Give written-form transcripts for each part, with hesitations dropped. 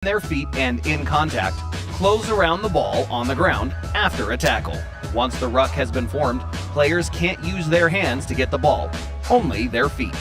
their feet and in contact, close around the ball on the ground after a tackle. Once the ruck has been formed, players can't use their hands to get the ball, only their feet.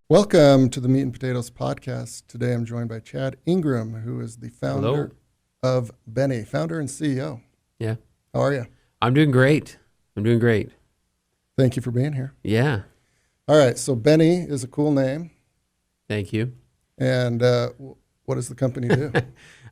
Welcome to the Meat and Potatoes podcast. Today I'm joined by Chad Ingram, who is the founder of Beny, founder and CEO. Yeah. How are you? I'm doing great. Thank you for being here. Yeah. All right, so Beny is a cool name. Thank you. And what does the company do?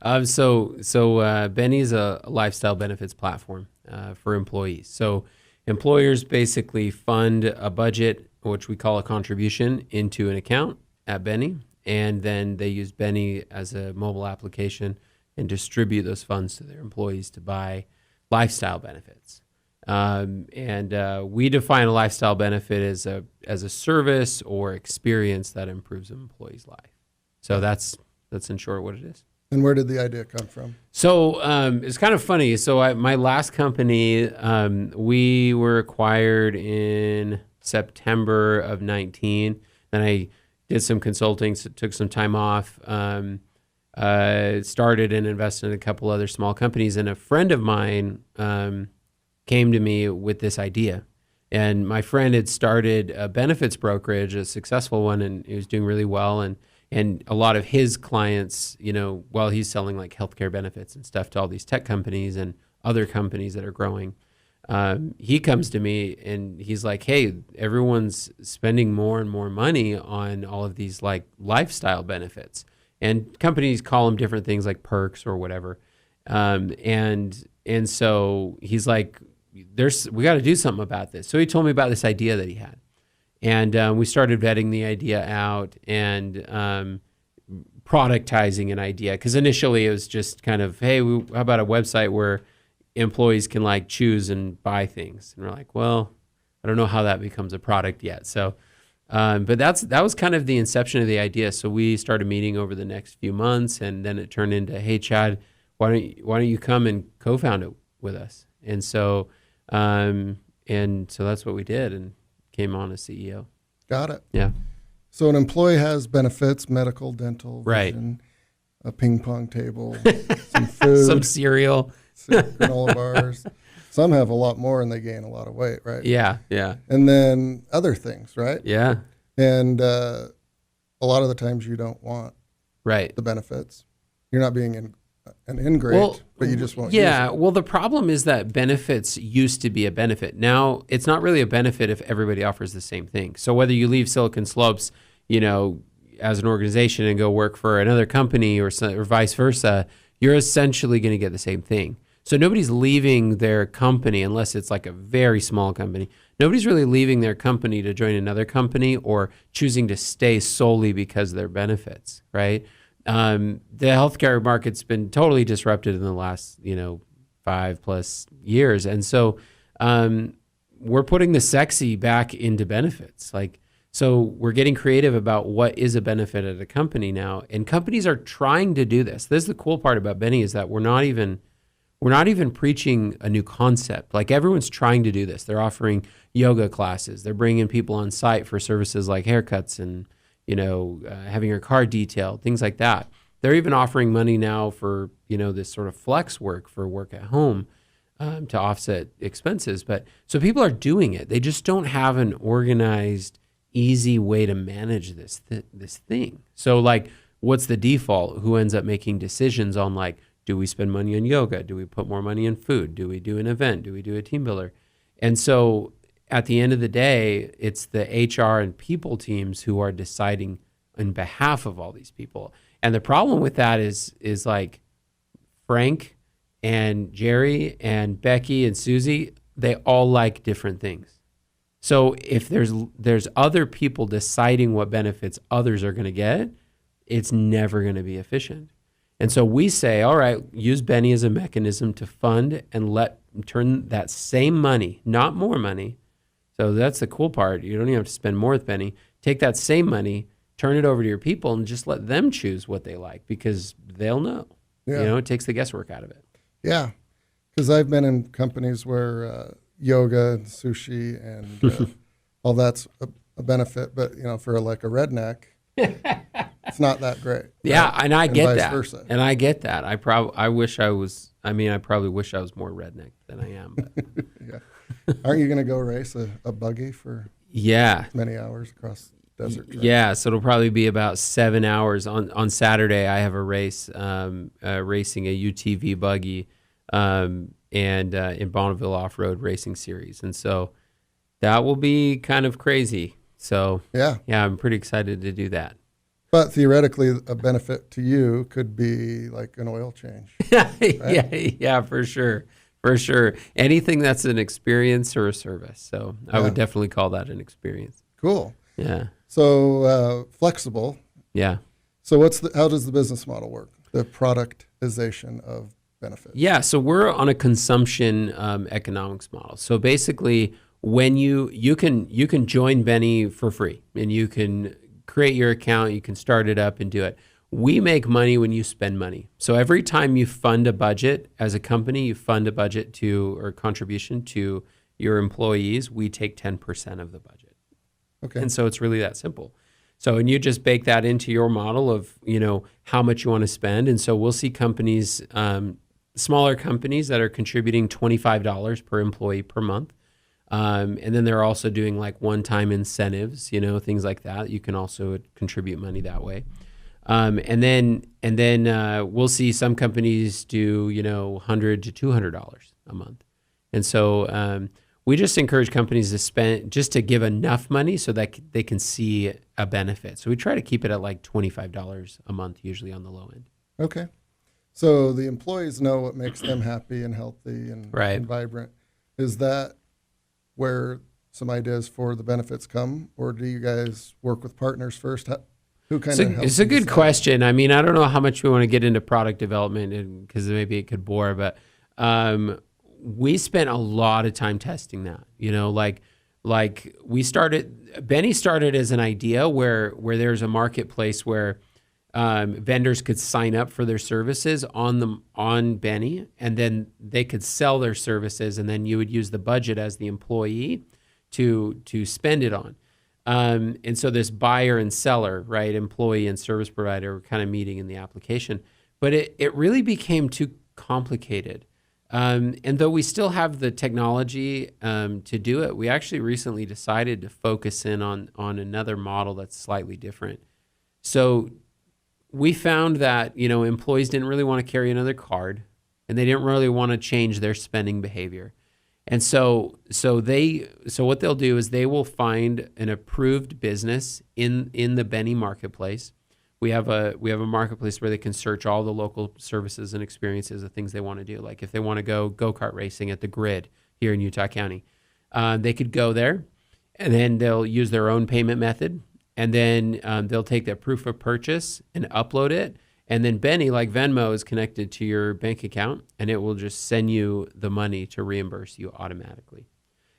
Beny is a lifestyle benefits platform for employees. So employers basically fund a budget, which we call a contribution, into an account at Beny, and then they use Beny as a mobile application and distribute those funds to their employees to buy lifestyle benefits. We define a lifestyle benefit as a service or experience that improves an employee's life. So that's in short what it is. And where did the idea come from? So it's kind of funny. So my last company, we were acquired in September of 19. Then I did some consulting, so took some time off, started and invested in a couple other small companies. And a friend of mine came to me with this idea. And my friend had started a benefits brokerage, a successful one, and he was doing really well. And a lot of his clients, while he's selling like healthcare benefits and stuff to all these tech companies and other companies that are growing, he comes to me and he's like, hey, everyone's spending more and more money on all of these like lifestyle benefits. And companies call them different things like perks or whatever. And so he's like, we got to do something about this. So he told me about this idea that he had. And we started vetting the idea out and productizing an idea. Because initially it was just kind of, hey, how about a website where employees can like choose and buy things? And we're like, well, I don't know how that becomes a product yet. So, but that was kind of the inception of the idea. So we started meeting over the next few months, and then it turned into, hey, Chad, why don't you come and co-found it with us? And so that's what we did, and came on as CEO. Got it. Yeah. So an employee has benefits, medical, dental, right, vision, a ping pong table, some food, some cereal, granola bars. Some have a lot more and they gain a lot of weight, right? Yeah. And then other things, right? Yeah. And a lot of the times you don't want the benefits. You're not being an ingrate, but you just won't use it. Well, the problem is that benefits used to be a benefit. Now, it's not really a benefit if everybody offers the same thing. So whether you leave Silicon Slopes, as an organization and go work for another company or vice versa, you're essentially going to get the same thing. So nobody's leaving their company unless it's like a very small company. Nobody's really leaving their company to join another company or choosing to stay solely because of their benefits, right? The healthcare market's been totally disrupted in the last, 5+ years. And so we're putting the sexy back into benefits. So we're getting creative about what is a benefit at a company now. And companies are trying to do this. This is the cool part about Beny, is that we're not even preaching a new concept. Like, everyone's trying to do this. They're offering yoga classes. They're bringing people on site for services like haircuts and having your car detailed, things like that. They're even offering money now for, this sort of flex work for work at home to offset expenses. But so people are doing it. They just don't have an organized, easy way to manage this thing. So like, what's the default? Who ends up making decisions on like, do we spend money on yoga? Do we put more money in food? Do we do an event? Do we do a team builder? And so at the end of the day, it's the HR and people teams who are deciding on behalf of all these people. And the problem with that is like Frank and Jerry and Becky and Susie, they all like different things. So if there's other people deciding what benefits others are going to get, it's never going to be efficient. And so we say, all right, use Beny as a mechanism to fund and turn that same money, not more money, So that's the cool part. You don't even have to spend more with Beny. Take that same money, turn it over to your people, and just let them choose what they like, because they'll know. Yeah. It takes the guesswork out of it. Yeah, because I've been in companies where yoga and sushi and all that's a benefit, but for like a redneck, it's not that great. Yeah, right? and I get vice that. Versa. And I get that. I probably wish I was more redneck than I am. But. Yeah. Aren't you going to go race a buggy for many hours across desert tracks? Yeah, so it'll probably be about 7 hours. On Saturday, I have a race, racing a UTV buggy and in Bonneville Off-Road Racing Series. And so that will be kind of crazy. So yeah, I'm pretty excited to do that. But theoretically, a benefit to you could be like an oil change. Right? Yeah, for sure. For sure. Anything that's an experience or a service. So I would definitely call that an experience. Cool. Yeah. So flexible. Yeah. So how does the business model work? The productization of benefits. Yeah. So we're on a consumption economics model. So basically, when you can join Beny for free, and you can create your account, you can start it up and do it. We make money when you spend money. So every time you fund a budget as a company, you fund a budget or contribution to your employees, we take 10% of the budget. Okay. And so it's really that simple. So, and you just bake that into your model of, how much you want to spend. And so we'll see companies, smaller companies that are contributing $25 per employee per month. And then they're also doing like one-time incentives, things like that. You can also contribute money that way. And then we'll see some companies do, $100 to $200 a month. And so we just encourage companies to spend, just to give enough money so that they can see a benefit. So we try to keep it at like $25 a month, usually on the low end. Okay. So the employees know what makes them happy and healthy and vibrant. Is that where some ideas for the benefits come, or do you guys work with partners first? Who kind of helps? It's a good question. I mean, I don't know how much we want to get into product development, because maybe it could bore, but we spent a lot of time testing that. Like Beny started as an idea where there's a marketplace where vendors could sign up for their services on Beny, and then they could sell their services, and then you would use the budget as the employee to spend it on. And so this buyer and seller, right, employee and service provider, were kind of meeting in the application, but it really became too complicated. And though we still have the technology to do it, we actually recently decided to focus in on another model that's slightly different. So we found that, employees didn't really want to carry another card, and they didn't really want to change their spending behavior. And so what they'll do is they will find an approved business in the Beny marketplace. We have a marketplace where they can search all the local services and experiences of things they want to do. Like if they want to go-kart racing at the Grid here in Utah County, they could go there, and then they'll use their own payment method. And then they'll take that proof of purchase and upload it. And then Beny, like Venmo, is connected to your bank account, and it will just send you the money to reimburse you automatically.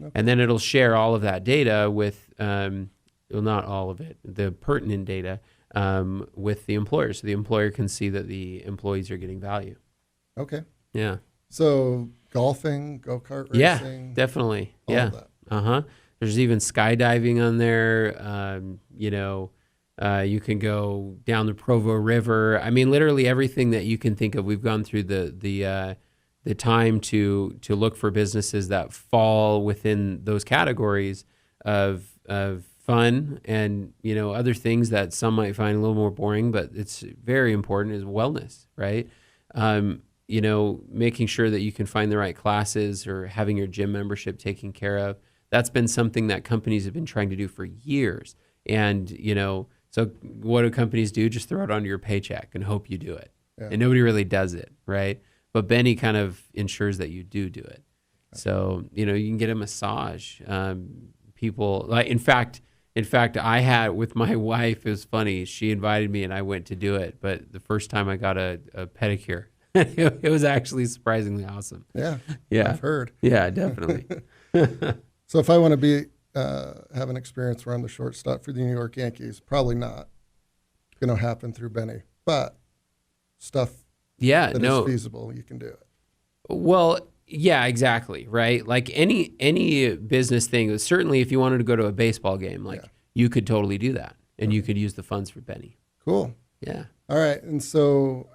Okay. And then it'll share all of that data with, not all of it, the pertinent data with the employer. So the employer can see that the employees are getting value. Okay. Yeah. So golfing, go-kart racing. Yeah, definitely. All of that. There's even skydiving on there. You can go down the Provo River. I mean, literally everything that you can think of. We've gone through the time to look for businesses that fall within those categories of fun and other things that some might find a little more boring, but it's very important, is wellness, right? Making sure that you can find the right classes, or having your gym membership taken care of. That's been something that companies have been trying to do for years. And, so what do companies do? Just throw it onto your paycheck and hope you do it. Yeah. And nobody really does it, right? But Beny kind of ensures that you do it. Okay. So, you can get a massage. People, like, in fact, I had, with my wife, it was funny. She invited me and I went to do it. But the first time I got a pedicure, it was actually surprisingly awesome. Yeah. Yeah. I've heard. Yeah, definitely. So if I want to be have an experience running the shortstop for the New York Yankees. Probably not going to happen through Beny, but stuff that is feasible, you can do it. Well, yeah, exactly, right? Like any business thing, certainly if you wanted to go to a baseball game, you could totally do that, and you could use the funds for Beny. Cool. Yeah. All right, and so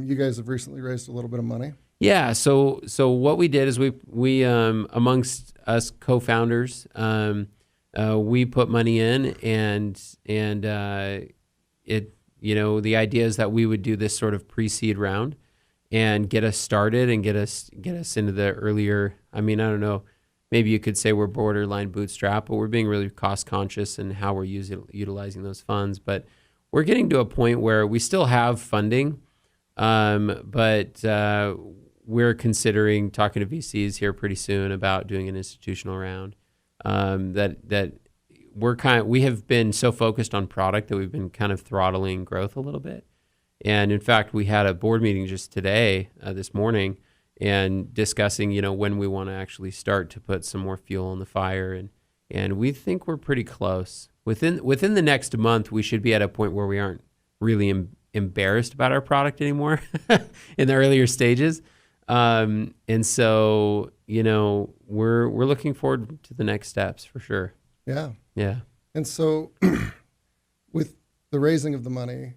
you guys have recently raised a little bit of money. Yeah. So what we did is we amongst us co-founders, we put money in, and it, the idea is that we would do this sort of pre-seed round and get us started and get us into the earlier. I mean, I don't know. Maybe you could say we're borderline bootstrap, but we're being really cost conscious in how we're utilizing those funds. But we're getting to a point where we still have funding, but we're considering talking to VCs here pretty soon about doing an institutional round. We have been so focused on product that we've been kind of throttling growth a little bit. And in fact, we had a board meeting just today, this morning, and discussing, when we want to actually start to put some more fuel on the fire. And we think we're pretty close. Within the next month, we should be at a point where we aren't really embarrassed about our product anymore in the earlier stages. And so, we're looking forward to the next steps for sure. Yeah. Yeah. And so with the raising of the money,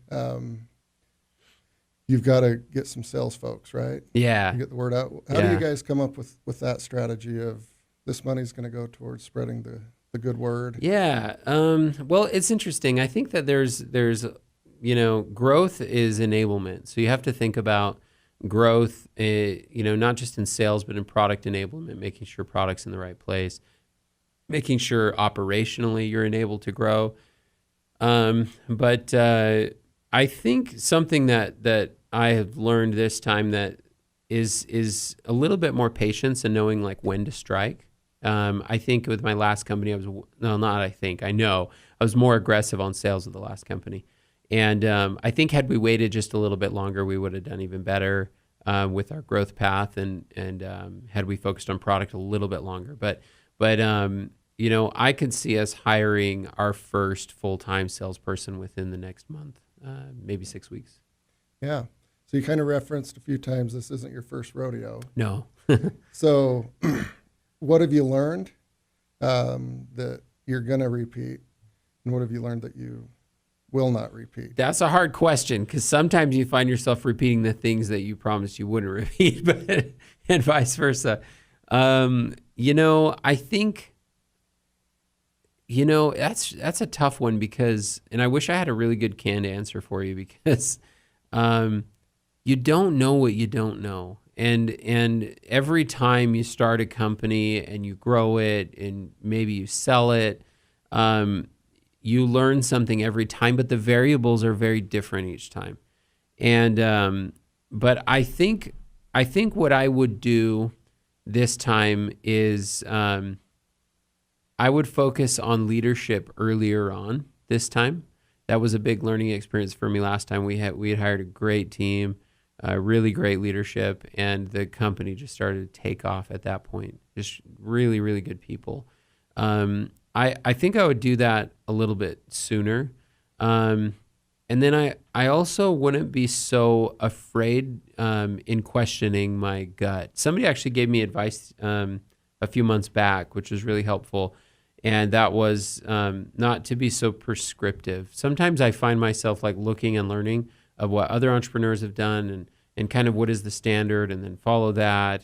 you've got to get some sales folks, right? Yeah. You get the word out. How do you guys come up with that strategy of this money's going to go towards spreading the good word? Yeah. Well, it's interesting. I think that there's growth is enablement. So you have to think about growth, not just in sales, but in product enablement, making sure product's in the right place, making sure operationally you're enabled to grow. But I think something that I have learned this time that is a little bit more patience and knowing like when to strike. I think with my last company, I know I was more aggressive on sales with the last company. And I think had we waited just a little bit longer, we would have done even better with our growth path, and had we focused on product a little bit longer. But I could see us hiring our first full-time salesperson within the next month, maybe 6 weeks. Yeah. So you kind of referenced a few times this isn't your first rodeo. No. So what have you learned that you're going to repeat, and what have you learned that you will not repeat? That's a hard question, because sometimes you find yourself repeating the things that you promised you wouldn't repeat, but and vice versa. I think, that's a tough one, because, and I wish I had a really good canned answer for you, because you don't know what you don't know. And every time you start a company and you grow it and maybe you sell it, you learn something every time, but the variables are very different each time. And but I think what I would do this time is I would focus on leadership earlier on this time. That was a big learning experience for me last time. We had hired a great team, really great leadership, and the company just started to take off at that point. Just really, really good people. I think I would do that a little bit sooner. And then I also wouldn't be so afraid in questioning my gut. Somebody actually gave me advice a few months back, which was really helpful. And that was not to be so prescriptive. Sometimes I find myself like looking and learning of what other entrepreneurs have done and kind of what is the standard, and then follow that.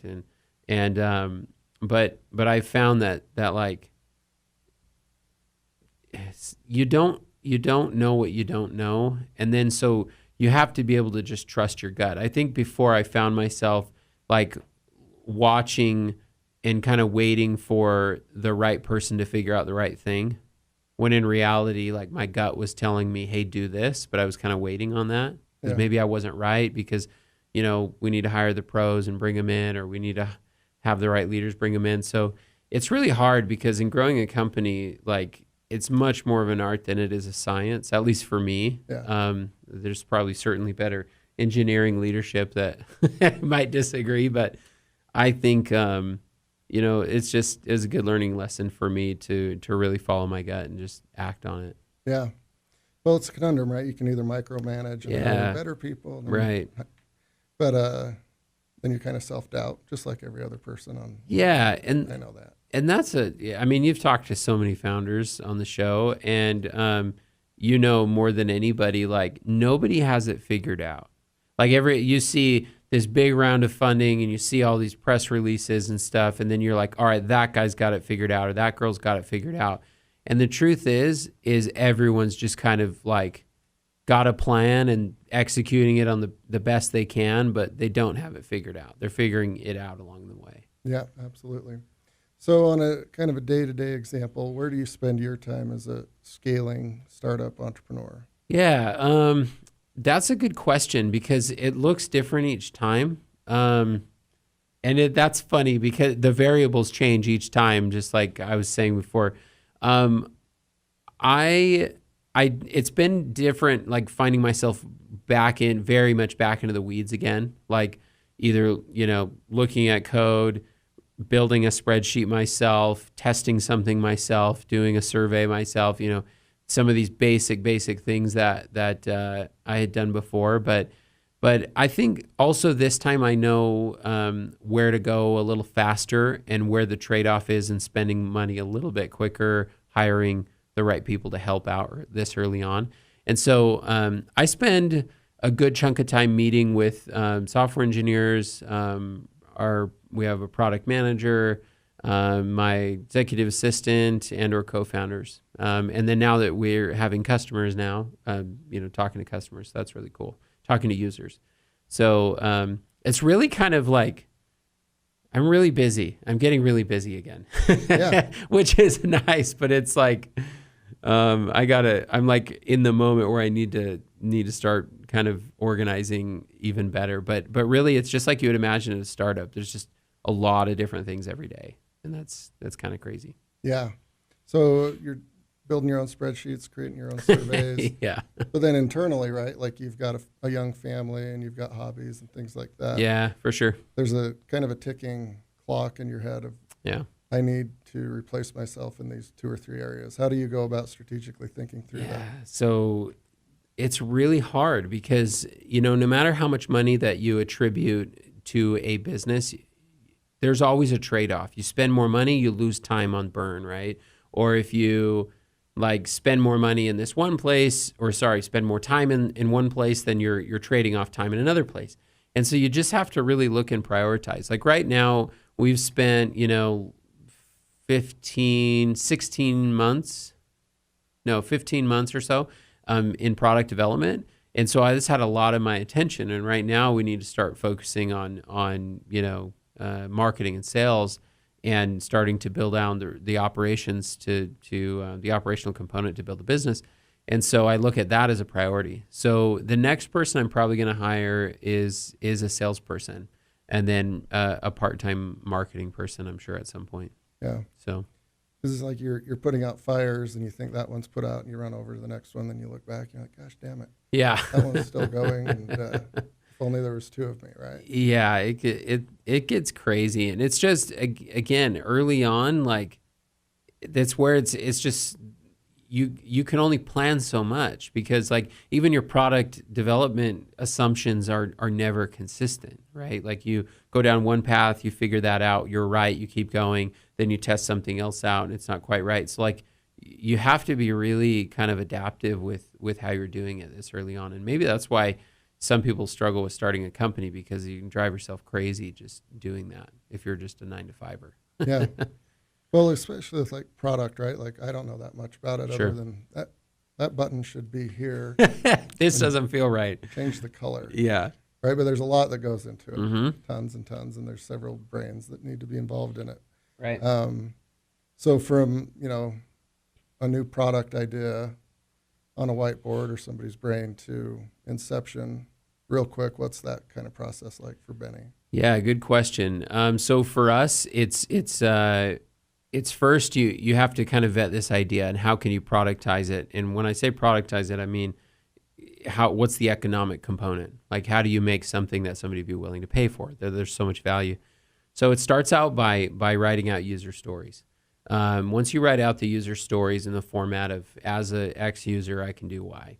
But I found that like, you don't know what you don't know, and then so you have to be able to just trust your gut. I think before I found myself like watching and kind of waiting for the right person to figure out the right thing, when in reality, like my gut was telling me, hey, do this, but I was kind of waiting on that because maybe I wasn't right, because we need to hire the pros and bring them in, or we need to have the right leaders bring them in. So it's really hard, because in growing a company, like, it's much more of an art than it is a science, at least for me. Yeah. There's probably certainly better engineering leadership that might disagree, but I think it's a good learning lesson for me to really follow my gut and just act on it. Yeah. Well, it's a conundrum, right? You can either micromanage and hire better people. Right. But then you kind of self-doubt, just like every other person on. Yeah. And I know that. And that's you've talked to so many founders on the show, and more than anybody, like nobody has it figured out. Like you see this big round of funding and you see all these press releases and stuff, and then you're like, all right, that guy's got it figured out or that girl's got it figured out. And the truth is everyone's just kind of like got a plan and executing it on the best they can, but they don't have it figured out. They're figuring it out along the way. Yeah, absolutely. So on a kind of a day-to-day example, where do you spend your time as a scaling startup entrepreneur? Yeah, that's a good question because it looks different each time. And that's funny because the variables change each time, just like I was saying before. It's been different, like finding myself very much back into the weeds again, like either, looking at code, building a spreadsheet myself, testing something myself, doing a survey myself, some of these basic things that I had done before. But I think also this time I know where to go a little faster and where the trade-off is in spending money a little bit quicker, hiring the right people to help out this early on. And so I spend a good chunk of time meeting with software engineers. We have a product manager, my executive assistant, and or co-founders. And then now that we're having customers now, talking to customers, that's really cool. Talking to users. So it's really kind of like, I'm really busy. I'm getting really busy again, yeah. Which is nice, but it's like, I'm like in the moment where I need to start kind of organizing even better. But really it's just like you would imagine in a startup. There's just a lot of different things every day. And that's kind of crazy. Yeah. So you're building your own spreadsheets, creating your own surveys. Yeah. But then internally, right? Like you've got a young family and you've got hobbies and things like that. Yeah, for sure. There's a kind of a ticking clock in your head of, I need to replace myself in these 2 or 3 areas. How do you go about strategically thinking through that? So it's really hard because, no matter how much money that you attribute to a business, there's always a trade-off. You spend more money, you lose time on burn, right? Or if you spend more money in this one place, spend more time in one place, then you're trading off time in another place. And so you just have to really look and prioritize. Like right now, we've spent, 15 months or so in product development. And so this had a lot of my attention. And right now we need to start focusing on marketing and sales and starting to build down the operations to the operational component to build the business. And so I look at that as a priority. So the next person I'm probably going to hire is a salesperson, and then a part-time marketing person, I'm sure, at some point. Yeah. So this is like you're putting out fires and you think that one's put out and you run over to the next one, then you look back and you're like, gosh, damn it. Yeah. That one's still going. And if only there was 2 of me, right? Yeah, it gets crazy. And it's just, again, early on, like that's where it's just, you can only plan so much because like even your product development assumptions are never consistent, right? Like you go down one path, you figure that out, you're right, you keep going, then you test something else out and it's not quite right. So like you have to be really kind of adaptive with how you're doing it this early on. And maybe that's why some people struggle with starting a company because you can drive yourself crazy just doing that if you're just a 9-to-5er. Yeah. Well, especially with like product, right? Like I don't know that much about it Sure. other than that button should be here. This doesn't feel right. Change the color. Yeah. Right, but there's a lot that goes into it, Mm-hmm. tons and tons, and there's several brains that need to be involved in it. Right. So from, a new product idea on a whiteboard or somebody's brain to inception, real quick, what's that kind of process like for Beny? Yeah, good question. So for us, it's first you have to kind of vet this idea and how can you productize it. And when I say productize it, I mean what's the economic component? Like how do you make something that somebody would be willing to pay for? There's so much value. So it starts out by writing out user stories. Once you write out the user stories in the format of, as a X user, I can do Y.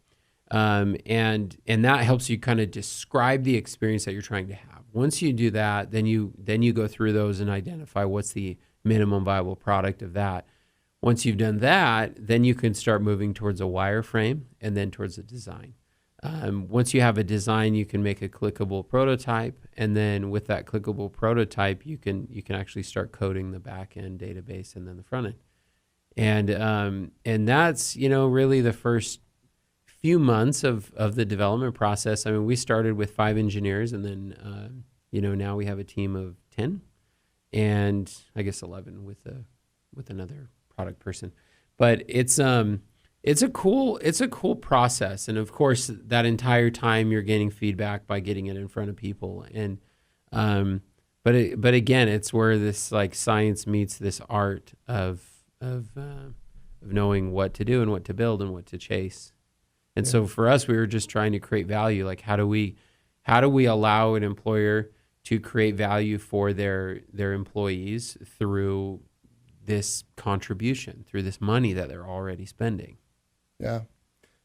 And that helps you kind of describe the experience that you're trying to have. Once you do that, then you go through those and identify what's the minimum viable product of that. Once you've done that, then you can start moving towards a wireframe and then towards a design. Once you have a design, you can make a clickable prototype, and then with that clickable prototype, you can actually start coding the back end database and then the front end. And that's really the first few months of the development process. I mean, we started with 5 engineers, and then now we have a team of 10, and I guess 11 with another product person. But it's a cool process, and of course that entire time you're getting feedback by getting it in front of people. And but again, it's where this like science meets this art of knowing what to do and what to build and what to chase. And so for us, we were just trying to create value. Like how do we allow an employer to create value for their employees through this contribution, through this money that they're already spending? Yeah.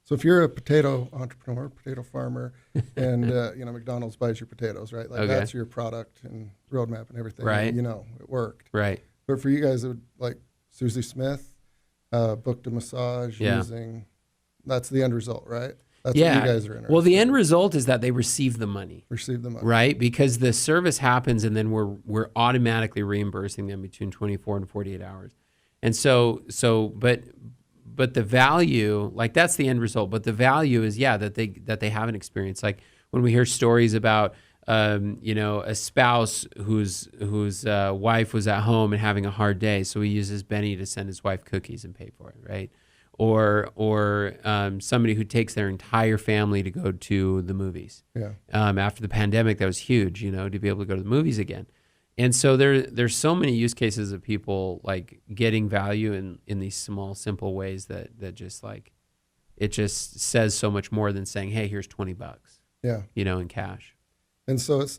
So if you're a potato entrepreneur, potato farmer, and McDonald's buys your potatoes, right? Like that's your product and roadmap and everything. Right. It worked. Right. But for you guys, it would, like Susie Smith booked a massage using. That's the end result, right? That's what you guys are interested. Well, the end result is that they receive the money. Right? Because the service happens, and then we're automatically reimbursing them between 24 and 48 hours. And but the value, like that's the end result. But the value is, that they have an experience. Like when we hear stories about, a spouse whose wife was at home and having a hard day, so he uses Beny to send his wife cookies and pay for it, right? Or somebody who takes their entire family to go to the movies. Yeah. After the pandemic, that was huge, to be able to go to the movies again. And so there's so many use cases of people like getting value in these small, simple ways that just like, it just says so much more than saying, hey, here's $20. Yeah. In cash. And so it's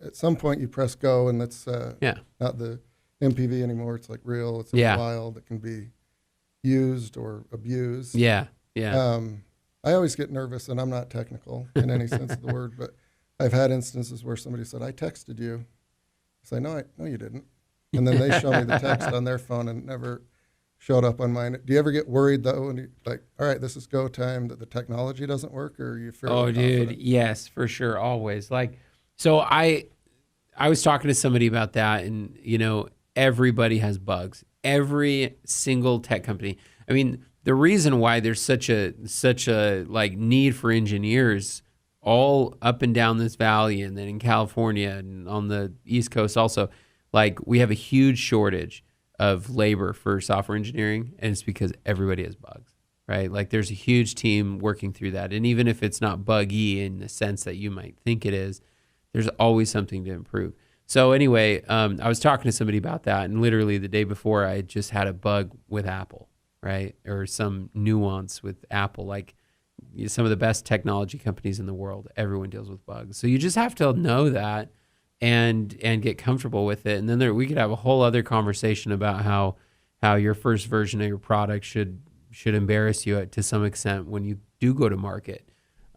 at some point you press go, and it's not the MPV anymore. It's like real. It's wild. It can be used or abused. Yeah. I always get nervous, and I'm not technical in any sense of the word, but I've had instances where somebody said, I texted you. I say, no, you didn't. And then they show me the text on their phone, and it never showed up on mine. Do you ever get worried, though, when you like, all right, this is go time, that the technology doesn't work, or are you fairly confident? Dude, yes, for sure, always. Like, so I was talking to somebody about that, and, everybody has bugs. Every single tech company. I mean, the reason why there's such a like need for engineers all up and down this valley, and then in California and on the East Coast also, like we have a huge shortage of labor for software engineering, and it's because everybody has bugs, right? Like there's a huge team working through that, and even if it's not buggy in the sense that you might think it is, there's always something to improve. So anyway, I was talking to somebody about that, and literally the day before I had just had a bug with Apple, right? Or some nuance with Apple. Like some of the best technology companies in the world, everyone deals with bugs. So you just have to know that and get comfortable with it. And then we could have a whole other conversation about how your first version of your product should embarrass you to some extent when you do go to market.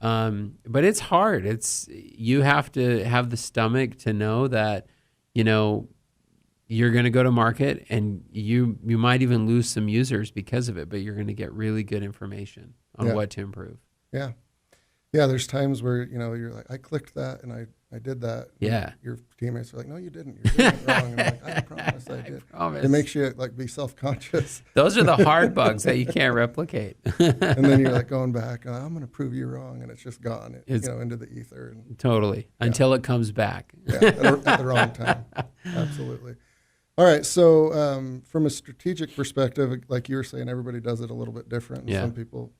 But it's hard. You have to have the stomach to know that, you're going to go to market, and you might even lose some users because of it, but you're going to get really good information on what to improve. Yeah. Yeah. There's times where, you're like, I clicked that and I did that. Yeah. Your teammates are like, no, you didn't. You're doing it wrong. And I'm like, I promise I did. It makes you like be self-conscious. Those are the hard bugs that you can't replicate. And then you're like going back, I'm going to prove you wrong. And it's just gone, into the ether. And, totally. Until it comes back. At the wrong time. Absolutely. All right. So from a strategic perspective, like you were saying, everybody does it a little bit different. And some people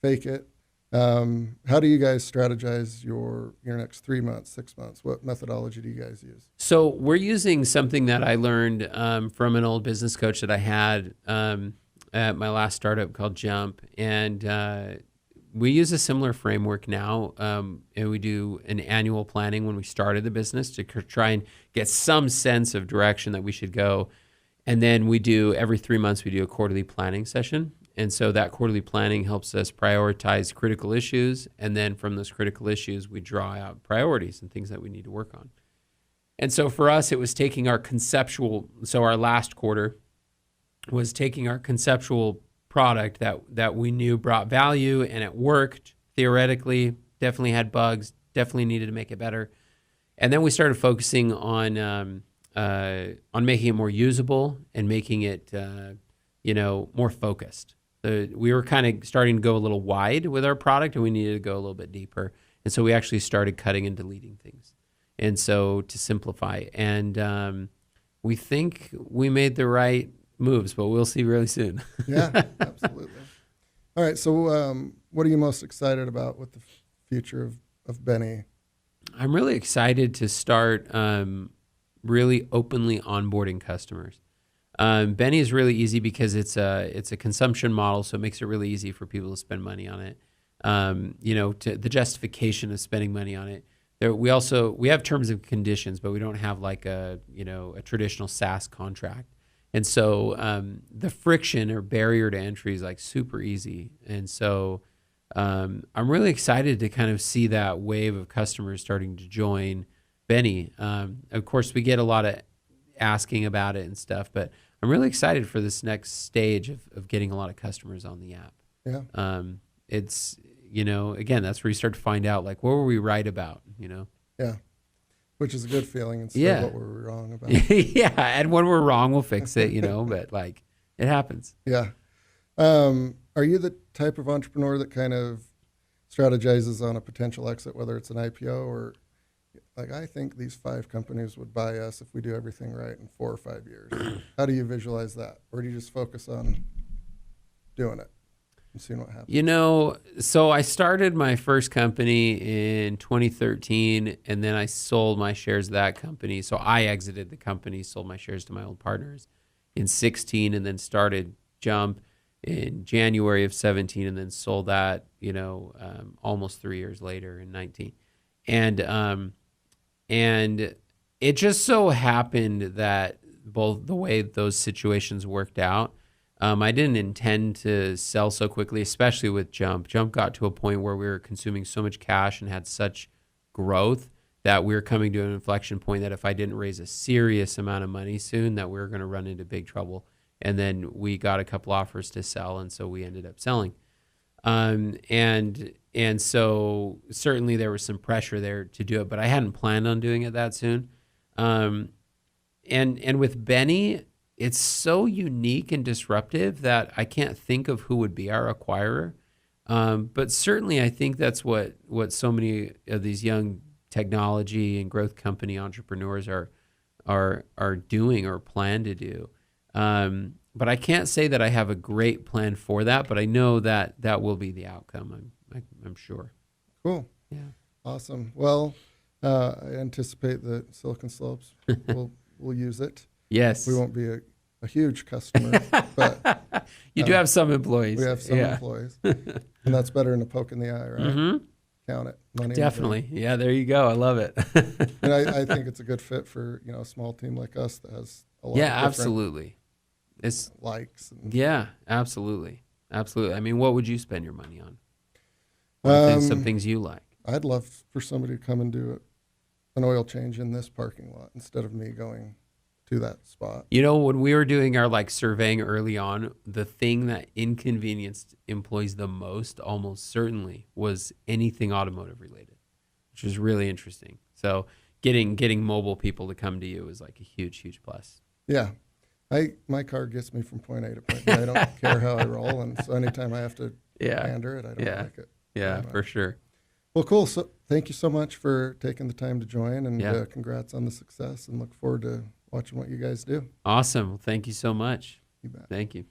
fake it. How do you guys strategize your next 3 months, 6 months? What methodology do you guys use? So we're using something that I learned from an old business coach that I had at my last startup called Jump. And we use a similar framework now, and we do an annual planning when we started the business to try and get some sense of direction that we should go. And then we do, every 3 months, we do a quarterly planning session. And so that quarterly planning helps us prioritize critical issues. And then from those critical issues, we draw out priorities and things that we need to work on. And so for us, it was taking our conceptual, so our last quarter was taking our conceptual product that we knew brought value and it worked theoretically, definitely had bugs, definitely needed to make it better. And then we started focusing on making it more usable and making it, more focused. We were kind of starting to go a little wide with our product, and we needed to go a little bit deeper. And so we actually started cutting and deleting things. And so to simplify, and we think we made the right moves, but we'll see really soon. Yeah, absolutely. All right. So what are you most excited about with the future of Beny? I'm really excited to start really openly onboarding customers. Beny is really easy because it's a consumption model, so it makes it really easy for people to spend money on it. The justification of spending money on it. We have terms and conditions, but we don't have like a traditional SaaS contract. And so the friction or barrier to entry is like super easy. And so I'm really excited to kind of see that wave of customers starting to join Beny. Of course, we get a lot of asking about it and stuff, but I'm really excited for this next stage of getting a lot of customers on the app. Yeah. It's, again, that's where you start to find out, like, what were we right about, Yeah. Which is a good feeling instead of what were we wrong about. Yeah. And when we're wrong, we'll fix it, but like it happens. Yeah. Are you the type of entrepreneur that kind of strategizes on a potential exit, whether it's an IPO or like, I think these 5 companies would buy us if we do everything right in 4 or 5 years? How do you visualize that? Or do you just focus on doing it and seeing what happens? So I started my first company in 2013, and then I sold my shares of that company. So I exited the company, sold my shares to my old partners in 16, and then started Jump in January of 17, and then sold that, almost 3 years later in 19. And it just so happened that both the way those situations worked out, I didn't intend to sell so quickly, especially with Jump. Jump got to a point where we were consuming so much cash and had such growth that we were coming to an inflection point that if I didn't raise a serious amount of money soon, that we were going to run into big trouble. And then we got a couple offers to sell, and so we ended up selling. And so certainly there was some pressure there to do it, but I hadn't planned on doing it that soon. And with Beny, it's so unique and disruptive that I can't think of who would be our acquirer. But certainly I think that's what so many of these young technology and growth company entrepreneurs are doing or plan to do. But I can't say that I have a great plan for that, but I know that that will be the outcome. I'm sure. Cool. Yeah. Awesome. Well, I anticipate that Silicon Slopes will use it. Yes. We won't be a huge customer, but you do have some employees. We have some employees, and that's better than a poke in the eye, right? Mm-hmm. Count it. Money. Definitely. Yeah. There you go. I love it. And I think it's a good fit for a small team like us that has a lot. Yeah. Of Absolutely. It's likes. Yeah. Absolutely. Absolutely. I mean, what would you spend your money on? Some things you like. I'd love for somebody to come and do an oil change in this parking lot instead of me going to that spot. When we were doing our surveying early on, the thing that inconvenienced employees the most almost certainly was anything automotive related, which was really interesting. So getting mobile people to come to you is like a huge, huge plus. Yeah. My car gets me from point A to point B. I don't care how I roll, and so anytime I have to pander it, I don't like it. Yeah, for sure. Well, cool. So thank you so much for taking the time to join, and congrats on the success, and look forward to watching what you guys do. Awesome. Well, thank you so much. You bet. Thank you.